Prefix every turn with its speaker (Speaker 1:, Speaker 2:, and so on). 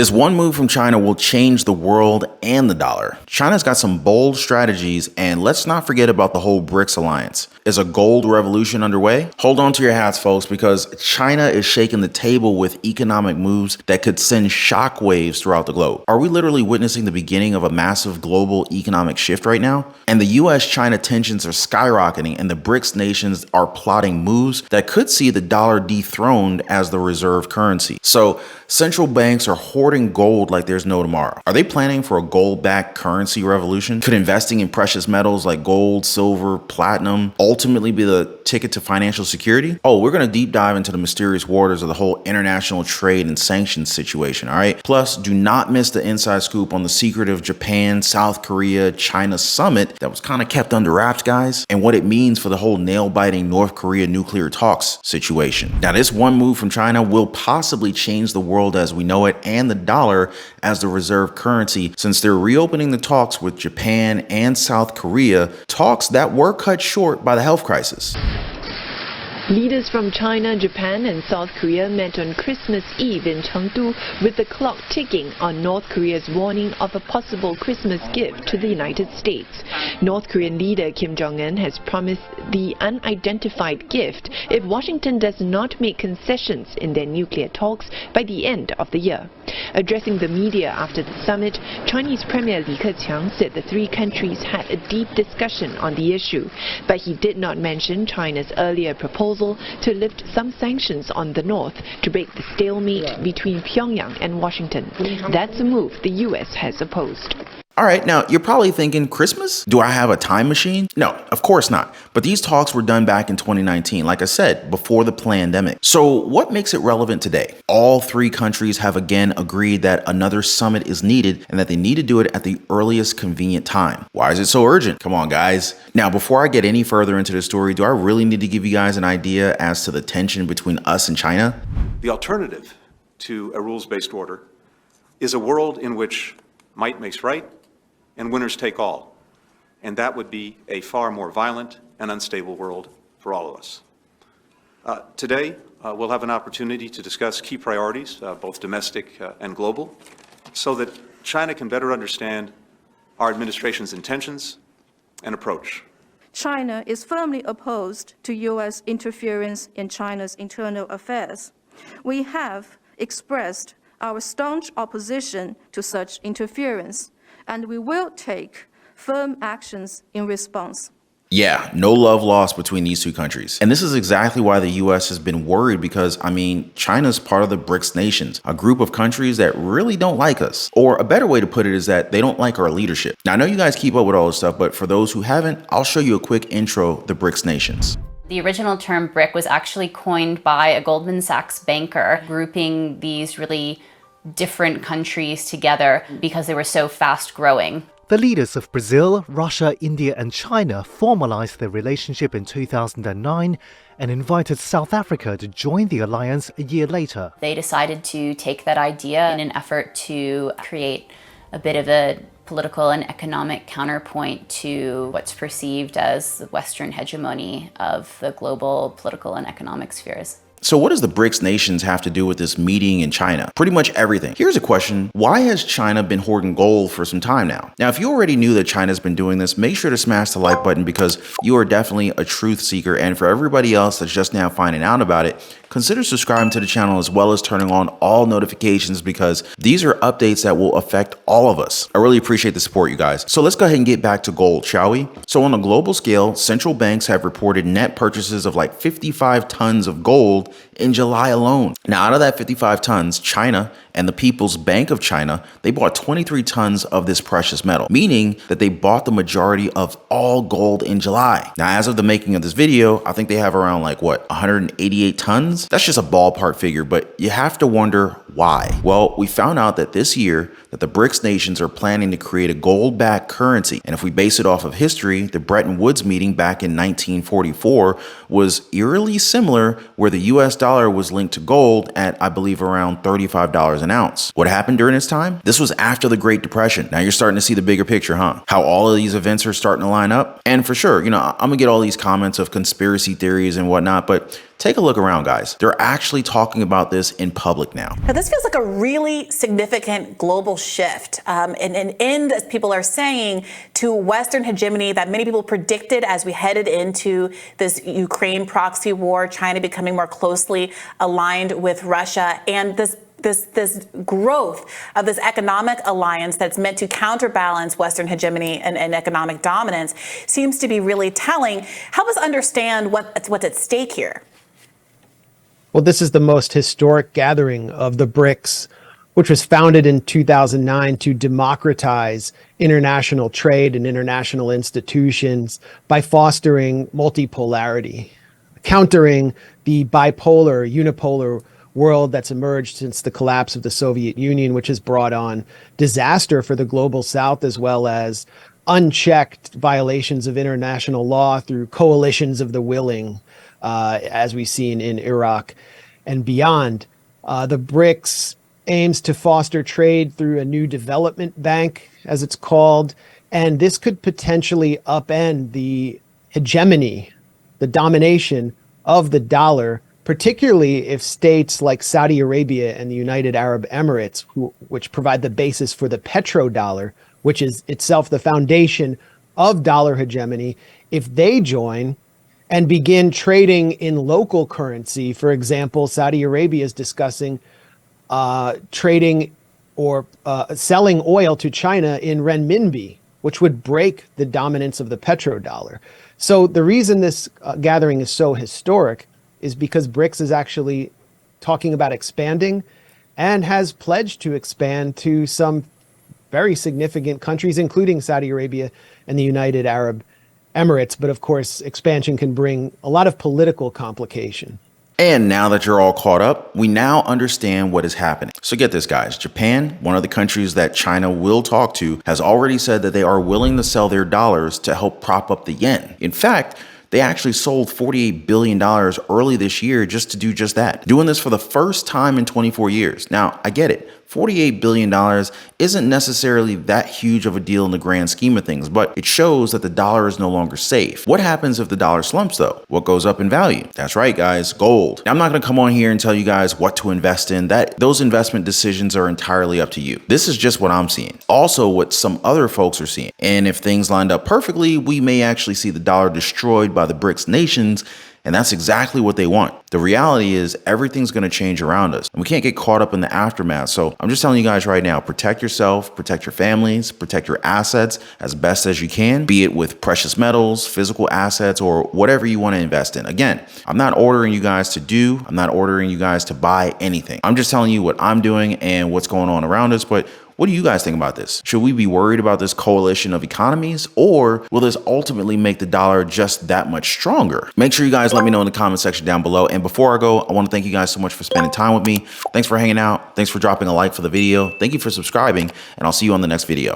Speaker 1: This one move from China will change the world and the dollar. China's got some bold strategies, and let's not forget about the whole BRICS alliance. Is a gold revolution underway? Hold on to your hats, folks, because China is shaking the table with economic moves that could send shockwaves throughout the globe. Are we literally witnessing the beginning of a massive global economic shift right now? And the US-China tensions are skyrocketing, and the BRICS nations are plotting moves that could see the dollar dethroned as the reserve currency. So central banks are hoarding gold like there's no tomorrow. Are they planning for a gold-backed currency revolution? Could investing in precious metals like gold, silver, platinum ultimately be the ticket to financial security? Oh, we're going to deep dive into the mysterious waters of the whole international trade and sanctions situation, all right? Plus, do not miss the inside scoop on the secretive Japan, South Korea, China summit that was kind of kept under wraps, guys, and what it means for the whole nail-biting North Korea nuclear talks situation. Now, this one move from China will possibly change the world as we know it and the dollar as the reserve currency, since they're reopening the talks with Japan and South Korea, talks that were cut short by the health crisis.
Speaker 2: Leaders from China, Japan and South Korea met on Christmas Eve in Chengdu with the clock ticking on North Korea's warning of a possible Christmas gift to the United States. North Korean leader Kim Jong-Un has promised the unidentified gift if Washington does not make concessions in their nuclear talks by the end of the year. Addressing the media after the summit, Chinese Premier Li Keqiang said the three countries had a deep discussion on the issue, but he did not mention China's earlier proposal to lift some sanctions on the North to break the stalemate between Pyongyang and Washington. That's a move the US has opposed.
Speaker 1: All right, now you're probably thinking, Christmas? Do I have a time machine? No, of course not. But these talks were done back in 2019, like I said, before the pandemic. So what makes it relevant today? All three countries have again agreed that another summit is needed and that they need to do it at the earliest convenient time. Why is it so urgent? Come on, guys. Now, before I get any further into the story, do I really need to give you guys an idea as to the tension between us and China?
Speaker 3: The alternative to a rules-based order is a world in which might makes right and winners take all. And that would be a far more violent and unstable world for all of us. Today, we'll have an opportunity to discuss key priorities, both domestic and global, so that China can better understand our administration's intentions and approach.
Speaker 4: China is firmly opposed to U.S. interference in China's internal affairs. We have expressed our staunch opposition to such interference, and we will take firm actions in response.
Speaker 1: Yeah, no love lost between these two countries. And this is exactly why the US has been worried because, China's part of the BRICS nations, a group of countries that really don't like us. Or a better way to put it is that they don't like our leadership. Now, I know you guys keep up with all this stuff, but for those who haven't, I'll show you a quick intro of the BRICS nations.
Speaker 5: The original term BRIC was actually coined by a Goldman Sachs banker, grouping these really different countries together because they were so fast growing.
Speaker 6: The leaders of Brazil, Russia, India and China formalized their relationship in 2009 and invited South Africa to join the alliance a year later.
Speaker 5: They decided to take that idea in an effort to create a bit of a political and economic counterpoint to what's perceived as the Western hegemony of the global political and economic spheres.
Speaker 1: So what does the BRICS nations have to do with this meeting in China? Pretty much everything. Here's a question. Why has China been hoarding gold for some time now? Now, if you already knew that China's been doing this, make sure to smash the like button because you are definitely a truth seeker. And for everybody else that's just now finding out about it, consider subscribing to the channel as well as turning on all notifications because these are updates that will affect all of us. I really appreciate the support, you guys. So let's go ahead and get back to gold, shall we? So on a global scale, central banks have reported net purchases of like 55 tons of gold in July alone. Now, out of that 55 tons, China and the People's Bank of China, they bought 23 tons of this precious metal, meaning that they bought the majority of all gold in July. Now, as of the making of this video, I think they have around 188 tons? That's just a ballpark figure, but you have to wonder why. Well, we found out that this year that the BRICS nations are planning to create a gold-backed currency. And if we base it off of history, the Bretton Woods meeting back in 1944 was eerily similar, where the US dollar was linked to gold at, I believe, around $35 an ounce. What happened during this time? This was after the Great Depression. Now you're starting to see the bigger picture, huh? How all of these events are starting to line up. And for sure, I'm gonna get all these comments of conspiracy theories and whatnot, but take a look around, guys. They're actually talking about this in public now.
Speaker 7: this feels like a really significant global shift, an end, as people are saying, to Western hegemony that many people predicted as we headed into this Ukraine proxy war, China becoming more closely aligned with Russia, and this growth of this economic alliance that's meant to counterbalance Western hegemony and economic dominance seems to be really telling. Help us understand what's at stake here.
Speaker 8: Well, this is the most historic gathering of the BRICS, which was founded in 2009 to democratize international trade and international institutions by fostering multipolarity, countering the bipolar, unipolar world that's emerged since the collapse of the Soviet Union, which has brought on disaster for the global South, as well as unchecked violations of international law through coalitions of the willing, as we've seen in Iraq and beyond. The BRICS aims to foster trade through a new development bank, as it's called, and this could potentially upend the hegemony, the domination of the dollar, particularly if states like Saudi Arabia and the United Arab Emirates, which provide the basis for the petrodollar, which is itself the foundation of dollar hegemony, if they join and begin trading in local currency. For example, Saudi Arabia is discussing trading or selling oil to China in renminbi, which would break the dominance of the petrodollar. So the reason this gathering is so historic is because BRICS is actually talking about expanding and has pledged to expand to some very significant countries, including Saudi Arabia and the United Arab Emirates. But of course, expansion can bring a lot of political complication.
Speaker 1: And now that you're all caught up, we now understand what is happening. So get this, guys. Japan, one of the countries that China will talk to, has already said that they are willing to sell their dollars to help prop up the yen. In fact, they actually sold $48 billion early this year just to do just that, doing this for the first time in 24 years. Now, I get it. $48 billion isn't necessarily that huge of a deal in the grand scheme of things, but it shows that the dollar is no longer safe. What happens if the dollar slumps though? What goes up in value? That's right, guys, gold. Now, I'm not gonna come on here and tell you guys what to invest in. Those investment decisions are entirely up to you. This is just what I'm seeing. Also, what some other folks are seeing. And if things lined up perfectly, we may actually see the dollar destroyed by the BRICS nations. And that's exactly what they want. The reality is everything's going to change around us, and we can't get caught up in the aftermath. So I'm just telling you guys right now, protect yourself, protect your families, protect your assets as best as you can, be it with precious metals, physical assets, or whatever you want to invest in. Again, I'm not ordering you guys to do, I'm not ordering you guys to buy anything. I'm just telling you what I'm doing and what's going on around us. But what do you guys think about this? Should we be worried about this coalition of economies, or will this ultimately make the dollar just that much stronger? Make sure you guys let me know in the comment section down below. And before I go, I want to thank you guys so much for spending time with me. Thanks for hanging out. Thanks for dropping a like for the video. Thank you for subscribing, and I'll see you on the next video.